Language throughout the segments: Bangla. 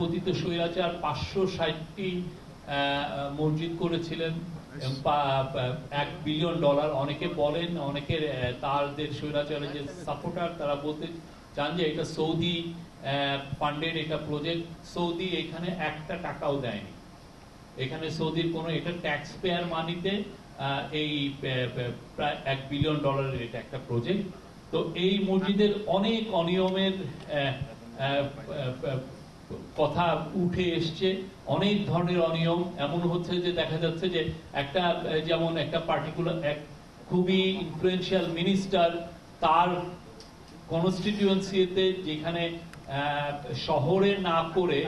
পতিত স্বৈরাচার 560টি মসজিদ করেছিলেন, $1 বিলিয়ন। অনেকে বলেন, অনেকের তাদের স্বৈরাচারের যে সাপোর্টার তারা বলতে চান যে এটা সৌদি ফান্ডেড এটা প্রজেক্ট। সৌদি এখানে একটা টাকাও দেয়নি, এখানে সৌদির কোনো, এটা ট্যাক্স পেয়ার মানিতে এই প্রায় $1 বিলিয়ন এটা একটা প্রজেক্ট। তো এই মসজিদের অনেক অনিয়মের কথা উঠে এসছে, অনেক ধরনের অনিয়ম। এমন হচ্ছে যে দেখা যাচ্ছে যে একটা, যেমন একটা পার্টিকুলার এক খুবই ইনফ্লুয়েন্সিয়াল মিনিস্টার তার কনস্টিটিউয়েন্সিতে, যেখানে শহরে না করে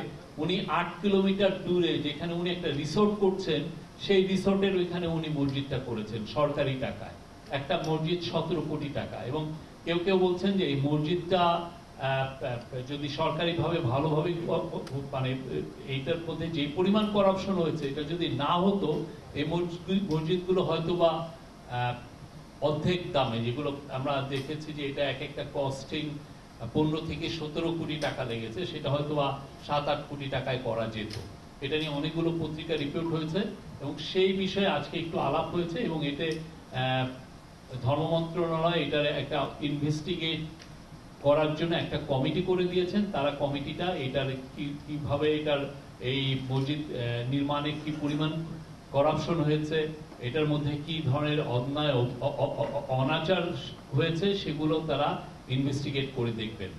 উনি 8 কিলোমিটার দূরে যেখানে উনি একটা রিসোর্ট করছেন, সেই রিসোর্টের ওইখানে উনি মসজিদটা করেছেন সরকারি টাকায়, একটা মসজিদ 17 কোটি টাকা। এবং কেউ কেউ বলছেন যে এই মসজিদটা যদি সরকারিভাবে ভালোভাবে, মানে এইটার মধ্যে যে পরিমাণ করাপশন হয়েছে এটা যদি না হতো, এই মসজিদগুলো হয়তো বা অর্ধেক দামে, যেগুলো আমরা দেখেছি যে এটা এক একটা কস্টিং 15 থেকে 17 কোটি টাকা লেগেছে, সেটা হয়তো বা 7-8 কোটি টাকায় করা যেত। এটা নিয়ে অনেকগুলো পত্রিকা রিপোর্ট হয়েছে এবং সেই বিষয়ে আজকে একটু আলাপ হয়েছে। এবং এতে ধর্ম মন্ত্রণালয় এটার একটা ইনভেস্টিগেট করার জন্য একটা কমিটি করে দিয়েছেন। তারা কমিটিটা এটার কিভাবে এটার এই মসজিদ নির্মাণে কি পরিমাণ করাপশন হয়েছে, এটার মধ্যে কি ধরনের অন্যায় অনাচার হয়েছে, সেগুলো তারা ইনভেস্টিগেট করে দেখবেন।